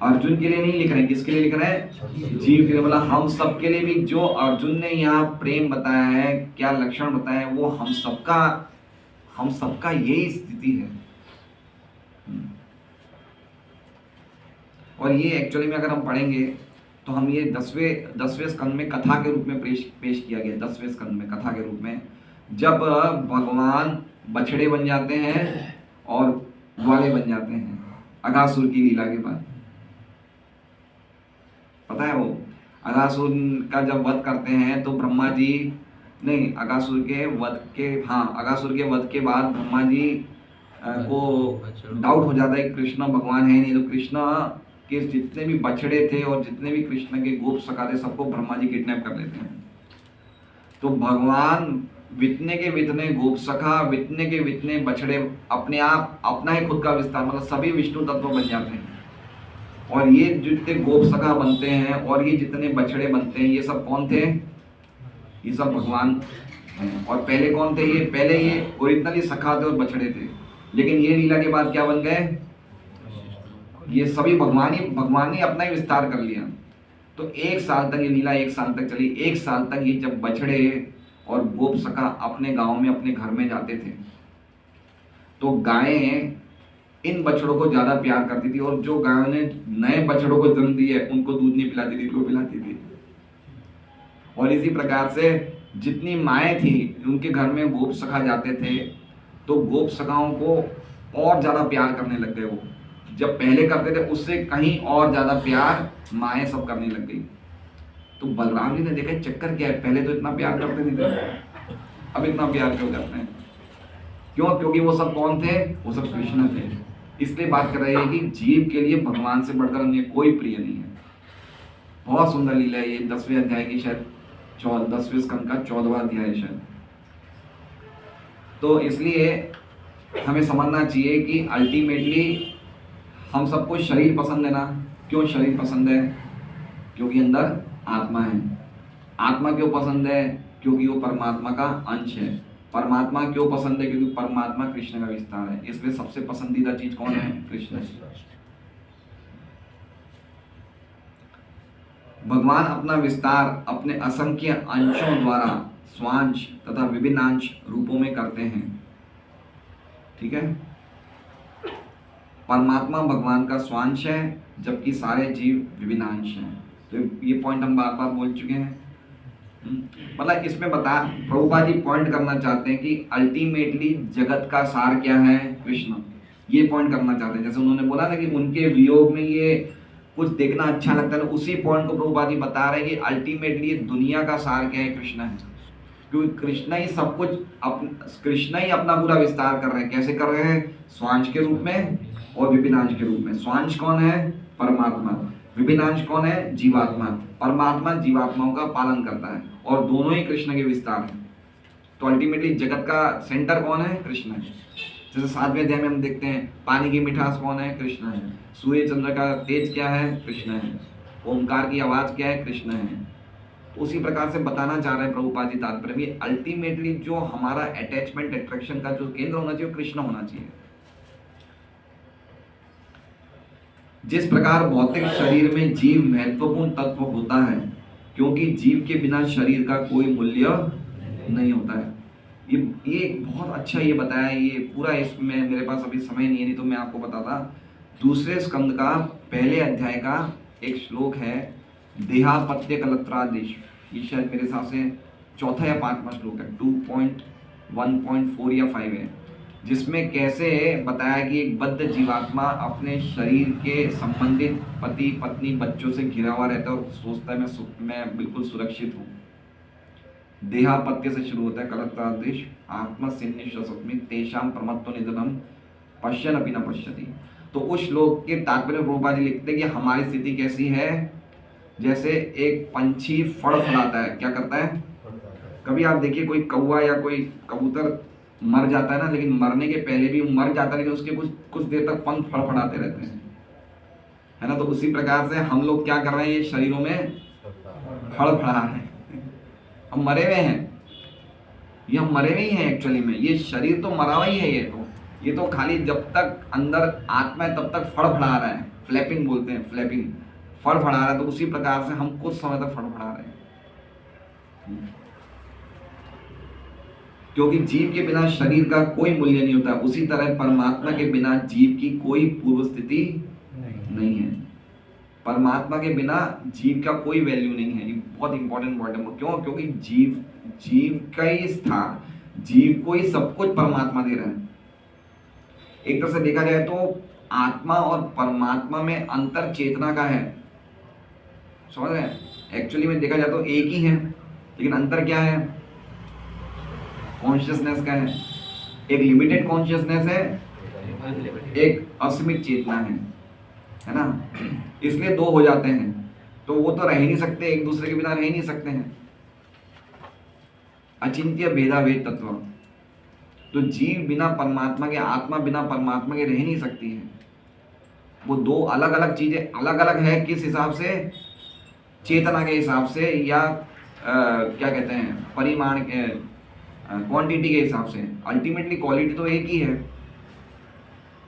S1: अर्जुन के लिए नहीं लिख रहे हैं, किसके लिए लिख रहे हैं, जीव के लिए। बोला हम सब के लिए भी, जो अर्जुन ने यहाँ प्रेम बताया है, क्या लक्षण बताया है, वो हम सबका यही स्थिति है। और ये एक्चुअली में अगर हम पढ़ेंगे तो हम ये 10वें स्कंद में कथा के रूप में पेश किया गया। 10वें स्कंद में कथा के रूप में जब भगवान बछड़े बन जाते हैं और ग्वाले बन जाते हैं अघासुर की लीला के बाद। पता है वो अघासुर का जब वध करते हैं तो ब्रह्मा जी नहीं, अघासुर के वध के बाद ब्रह्मा जी को डाउट हो जाता है कृष्ण भगवान है नहीं, तो कृष्ण के जितने भी बछड़े थे और जितने भी कृष्ण के गोप सखा थे सबको ब्रह्मा जी किडनैप कर लेते हैं। तो भगवान वितने के वितने गोप सखा, वितने के वितने बछड़े, अपने आप अपना ही खुद का विस्तार, मतलब सभी विष्णु तत्व बन जाते हैं। और ये जितने गोप सखा बनते हैं और ये जितने बछड़े बनते हैं, ये सब कौन थे, ये सब भगवान हैं। और पहले कौन थे ये, पहले ये ओरिजिनली सखा थे और बछड़े थे, लेकिन ये लीला के बाद क्या बन गए, ये सभी भगवान ही अपना ही विस्तार कर लिया। तो 1 साल तक ये लीला 1 साल तक चली। 1 साल तक ये जब बछड़े और गोप सखा अपने गांव में अपने घर में जाते थे तो गायें इन बछड़ों को ज्यादा प्यार करती थी, और जो गायों ने नए बछड़ों को जन्म दिया उनको दूध नहीं पिलाती थी, इनको पिलाती थी। और इसी प्रकार से जितनी माएँ थी उनके घर में गोप सखा जाते थे तो गोप सखाओं को और ज्यादा प्यार करने लग गए। वो जब पहले करते थे उससे कहीं और ज्यादा प्यार माएँ सब करने लग गई। तो बलराम जी ने देखा चक्कर क्या है, पहले तो इतना प्यार करते नहीं थे, अब इतना प्यार क्यों करते हैं, क्यों, क्योंकि वो सब कौन थे, वो सब कृष्ण थे। इसलिए बात कर रहे हैं कि जीव के लिए भगवान से बढ़कर अन्य कोई प्रिय नहीं है। बहुत सुंदर लीला है ये 10वें अध्याय की, शायद 10वें स्कंद का 14वां अध्याय है शायद। तो इसलिए हमें समझना चाहिए कि अल्टीमेटली हम सबको शरीर पसंद है ना। क्यों शरीर पसंद है, क्योंकि अंदर आत्मा है। आत्मा क्यों पसंद है, क्योंकि वो परमात्मा का अंश है। परमात्मा क्यों पसंद है, क्योंकि परमात्मा कृष्ण का विस्तार है। इसलिए सबसे पसंदीदा चीज कौन है, कृष्ण। भगवान अपना विस्तार अपने असंख्य अंशों द्वारा स्वांश तथा विभिन्नांश रूपों में करते हैं। ठीक है, परमात्मा भगवान का स्वांश है जबकि सारे जीव विभिन्नांश हैं। तो ये पॉइंट हम बार बार बोल चुके हैं। मतलब इसमें प्रभुपाद जी पॉइंट करना चाहते हैं कि अल्टीमेटली जगत का सार क्या है, कृष्ण। ये पॉइंट करना चाहते हैं। जैसे उन्होंने बोला ना कि उनके वियोग में ये कुछ देखना अच्छा लगता है, उसी पॉइंट को प्रभुपाद जी बता रहे हैं कि अल्टीमेटली दुनिया का सार क्या है, कृष्ण है। क्योंकि कृष्ण ही सब कुछ, कृष्ण ही अपना पूरा विस्तार कर रहे हैं। कैसे कर रहे हैं, स्वांश के रूप में और विभिन्नांश के रूप में। स्वांश कौन है, परमात्मा। विभिन्नांश कौन है, जीवात्मा। परमात्मा जीवात्माओं का पालन करता है और दोनों ही कृष्ण के विस्तार हैं। तो अल्टीमेटली जगत का सेंटर कौन है, कृष्ण है। जैसे 7वें अध्याय में हम देखते हैं पानी की मिठास कौन है, कृष्ण है। सूर्य चंद्र का तेज क्या है, कृष्ण है। ओमकार की आवाज क्या है, कृष्ण है। तो उसी प्रकार से बताना चाह रहे हैं प्रभुपाद जी तात्पर्य भी, अल्टीमेटली जो हमारा अटैचमेंट अट्रैक्शन का जो केंद्र होना चाहिए, कृष्ण होना चाहिए। जिस प्रकार भौतिक शरीर में जीव महत्वपूर्ण तत्व होता है, क्योंकि जीव के बिना शरीर का कोई मूल्य नहीं होता है। ये बहुत अच्छा ये बताया। ये पूरा इसमें मेरे पास अभी समय नहीं तो मैं आपको बताता। 2 स्कंद का 1 अध्याय का एक श्लोक है, देहापत्य कलत्रादेश। ये शायद मेरे हिसाब से 4था या 5वां श्लोक है, 2.1.4 या 5 है, जिसमें कैसे बताया कि एक बद्ध जीवात्मा अपने शरीर के संबंधित पति पत्नी बच्चों से घिरा हुआ रहता है और सोचता है मैं बिल्कुल सुरक्षित हूँ। देहापत्य से शुरू होता है कलत्रादेश, आत्मसिन्निश्वसत्मि तेषां प्रमत्तो निधनम पश्यन् अपि न पश्यति। तो उस श्लोक के तात्पर्य प्रभुपाद जी लिखते हैं कि हमारी स्थिति कैसी है, जैसे एक पंछी फड़ फड़ाता है। क्या करता है, कभी आप देखिए कोई कौवा या कोई कबूतर मर जाता है ना, लेकिन मरने के पहले भी मर जाता है, लेकिन उसके कुछ देर तक पंख फड़फड़ाते रहते हैं, है ना। तो उसी प्रकार से हम लोग क्या कर रहे हैं, ये शरीरों में फड़फड़ा है। हम मरे हुए हैं, ये हम मरे हुए ही हैं एक्चुअली में। ये शरीर तो मरा हुआ ही है, ये तो खाली जब तक अंदर आत्मा है तब तक फड़फड़ा रहा है, फ्लैपिंग बोलते हैं, फ्लैपिंग, फड़फड़ा रहा है। तो उसी प्रकार से हम कुछ समय तक फड़फड़ा रहे हैं, क्योंकि जीव के बिना शरीर का कोई मूल्य नहीं होता। उसी तरह परमात्मा के बिना जीव की कोई पूर्व स्थिति नहीं है। परमात्मा के बिना जीव का कोई वैल्यू नहीं है। ये बहुत इंपॉर्टेंट वर्ड है। क्यों? क्योंकि जीव का ही स्थान, जीव को ही सब कुछ परमात्मा दे रहा है। एक तरह से देखा जाए तो आत्मा और परमात्मा में अंतर चेतना का है, समझ रहे हैं? एक्चुअली में देखा जाए तो एक ही है, लेकिन अंतर क्या है? कॉन्शियसनेस का है। एक लिमिटेड कॉन्शियसनेस है, एक असीमित चेतना है ना? इसलिए दो हो जाते हैं, तो वो तो रह ही नहीं सकते, एक दूसरे के बिना रह ही नहीं सकते हैं। अचिंत्य भेदाभेद तत्व। तो जीव बिना परमात्मा के, आत्मा बिना परमात्मा के रह ही नहीं सकती है। वो दो अलग अलग चीजें, अलग अलग है किस हिसाब से? चेतना के हिसाब से, या क्या कहते हैं, परिमाण के, क्वांटिटी के हिसाब से। अल्टीमेटली क्वालिटी तो एक ही है।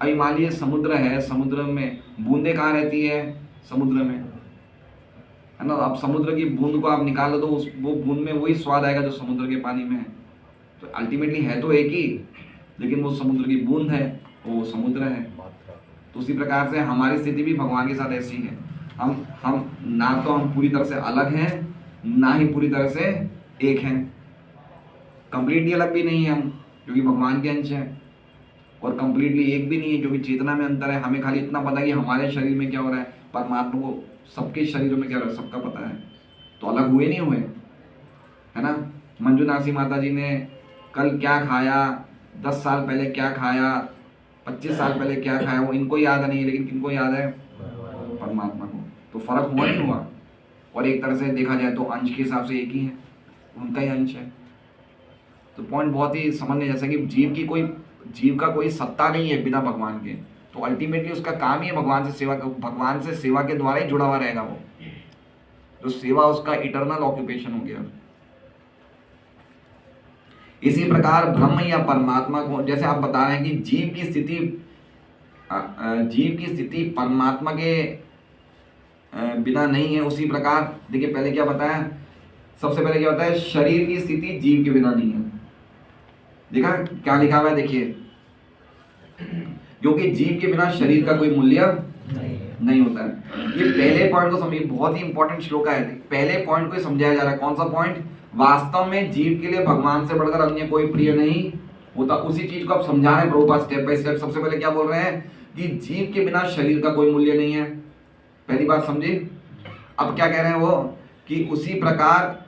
S1: अभी मान लीजिए समुद्र है, समुद्र में बूंदें कहाँ रहती है? समुद्र में, है ना? अब समुद्र की बूंद को आप निकालो तो वो बूंद में वही स्वाद आएगा जो समुद्र के पानी में है। तो अल्टीमेटली है तो एक ही, लेकिन वो समुद्र की बूंद है, वो समुद्र है। तो उसी प्रकार से हमारी स्थिति भी भगवान के साथ ऐसी है। हम ना तो हम पूरी तरह से अलग हैं, ना ही पूरी तरह से एक हैं। कंप्लीटली अलग भी नहीं है हम, क्योंकि भगवान के अंश हैं, और कंप्लीटली एक भी नहीं है, क्योंकि चेतना में अंतर है। हमें खाली इतना पता है कि हमारे शरीर में क्या हो रहा है, परमात्मा को सबके शरीरों में क्या हो रहा है सबका पता है। तो अलग हुए नहीं हुए, है ना? मंजुनासी माता जी ने कल क्या खाया, 10 साल पहले क्या खाया, 25 साल पहले क्या खाया, वो इनको याद नहीं है, लेकिन किनको याद है? परमात्मा को। तो फर्क हुआ नहीं हुआ? और एक तरह से देखा जाए तो अंश के हिसाब से एक ही है, उनका ही अंश है। तो पॉइंट बहुत ही समझने जैसा कि जीव का कोई सत्ता नहीं है बिना भगवान के। तो अल्टीमेटली उसका काम ही है भगवान से सेवा के द्वारा ही जुड़ा हुआ रहेगा वो। तो सेवा उसका इटर्नल ऑक्यूपेशन हो गया। इसी प्रकार ब्रह्म या परमात्मा को, जैसे आप बता रहे हैं कि जीव की स्थिति परमात्मा के बिना नहीं है, उसी प्रकार देखिए पहले क्या बताया, सबसे पहले क्या बताया, शरीर की स्थिति जीव के बिना नहीं है। देखा क्या लिखा हुआ है? देखिए, क्योंकि जीव के बिना शरीर का कोई मूल्य नहीं होता है। ये पहले पॉइंट को समझिए, बहुत ही इंपॉर्टेंट श्लोक है। पहले पॉइंट को समझाया जा रहा है। कौन सा पॉइंट? वास्तव में जीव के लिए भगवान से बढ़कर अन्य कोई प्रिय नहीं होता। उसी चीज को आप समझा रहे हैं प्रभुपाद स्टेप बाय स्टेप। सबसे पहले क्या बोल रहे हैं कि जीव के बिना शरीर का कोई मूल्य नहीं है, पहली बात समझी। अब क्या कह रहे हैं वो, कि उसी प्रकार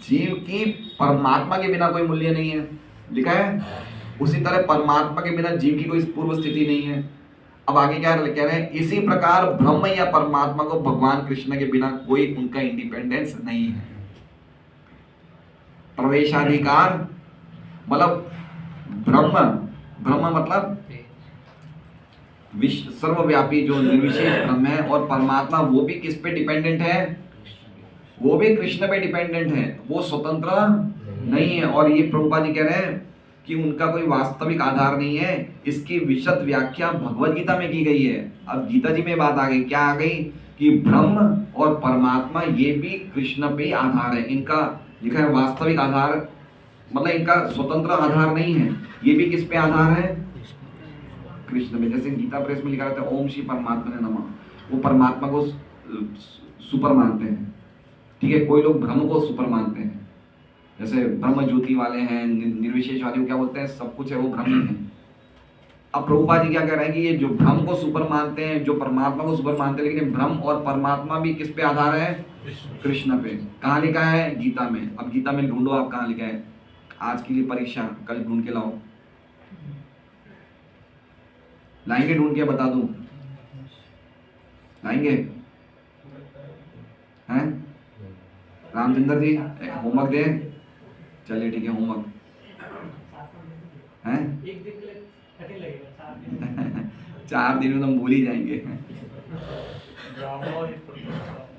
S1: जीव की परमात्मा के बिना कोई मूल्य नहीं है, लिखा है। उसी तरह परमात्मा के बिना जीव की कोई पूर्व स्थिति नहीं है। अब आगे क्या कह रहे हैं, इसी प्रकार ब्रह्म या परमात्मा को भगवान कृष्ण के बिना कोई उनका इंडिपेंडेंस नहीं है। प्रवेशाधिकार मतलब ब्रह्म मतलब विश्व सर्वव्यापी जो निर्विशेष ब्रह्म है, और परमात्मा वो भी किस पे डिपेंडेंट है? वो भी कृष्ण पे डिपेंडेंट है, वो स्वतंत्र नहीं है। और ये प्रभुपाद जी कह रहे हैं कि उनका कोई वास्तविक आधार नहीं है। इसकी विशद व्याख्या भगवद गीता में की गई है। अब गीता जी में बात आ गई, क्या आ गई, कि ब्रह्म और परमात्मा ये भी कृष्ण पे आधार है। इनका लिखा है वास्तविक आधार, मतलब इनका स्वतंत्र आधार नहीं है, ये भी किस पे आधार है? कृष्ण में। जैसे गीता प्रेस में लिखा रहता है ओम श्री परमात्मा ने नमः, वो परमात्मा को सुपर मानते हैं, ठीक है। कोई लोग ब्रह्म को सुपर मानते हैं, जैसे ब्रह्म ज्योति वाले हैं, निर्विशेष वाले को क्या बोलते हैं, सब कुछ है वो ब्रह्म है। अब प्रभुपाद जी क्या कह रहे हैं कि ये जो ब्रह्म को सुपर मानते हैं, जो परमात्मा को सुपर मानते हैं, लेकिन ब्रह्म और परमात्मा भी किस पे आधार है? कृष्ण पे। कहाँ लिखा है? गीता में। अब गीता में ढूंढो आप कहाँ लिखा है। आज के लिए परीक्षा, कल ढूंढ के लाओ। लाएंगे? ढूंढ के बता दूं? लाएंगे? हैं रामचंद्र जी, होमवर्क दे। चलिए ठीक है, होमवर्क हैं। 4 दिन में तो हम भूल ही जाएंगे।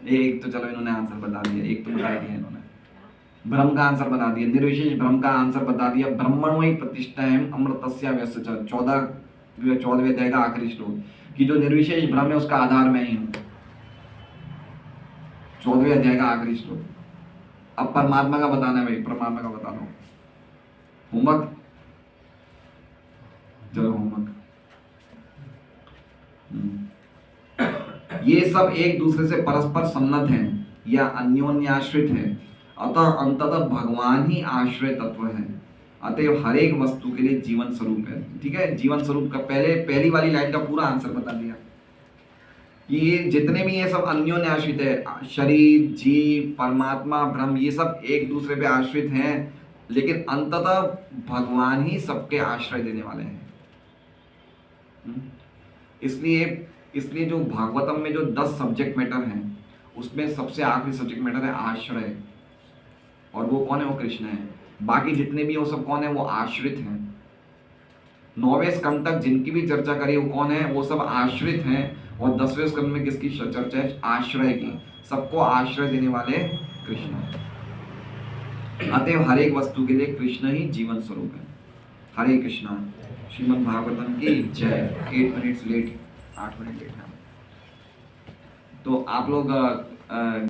S1: एक तो चलो इन्होंने आंसर बता दिया, एक तो बता दिया इन्होंने। ब्रह्म का आंसर बता दिया, निर्विशेष ब्रह्म का आंसर बता दिया। ब्रह्मणो ही प्रतिष्ठायाम अमृतस्य व्यस्य च, 14वें अध्याय का आखिरी श्लोक, कि जो निर्विशेष ब्रह्म है उसका आधार मैं ही हूं। 14वें अध्याय का आखिरी श्लोक। अब परमात्मा का बताना है भाई, परमात्मा का बता दो। होमवर्क, चलो होमवर्क। ये सब एक दूसरे से परस्पर सम्मत हैं या अन्योन्याश्रित है, अतः अंततः भगवान ही आश्रय तत्व है, अतएव हर एक वस्तु के लिए जीवन स्वरूप है। ठीक है, जीवन स्वरूप का पहली वाली लाइन का पूरा आंसर बता दिया। ये जितने भी ये सब अन्योन्य आश्रित है, शरीर, जीव, परमात्मा, ब्रह्म, ये सब एक दूसरे पे आश्रित हैं, लेकिन अंततः भगवान ही सबके आश्रय देने वाले हैं। इसलिए जो भागवतम में जो 10 सब्जेक्ट मैटर हैं, उसमें सबसे आखिरी सब्जेक्ट मैटर है आश्रय, और वो कौन है? वो कृष्ण है। बाकी जितने भी वो सब कौन है? वो आश्रित हैं। 9वें स्कंद तक जिनकी भी चर्चा करी वो कौन है? वो सब आश्रित हैं। और 10वें स्कंद में किसकी चर्चा है? आश्रय की। सबको आश्रय देने वाले कृष्ण। अतएव हर एक वस्तु के लिए कृष्ण ही जीवन स्वरूप है। हरे कृष्णा। श्रीमद् भागवतम की जय। 8 मिनट्स लेट, 8 मिनट लेट है। तो आप लोग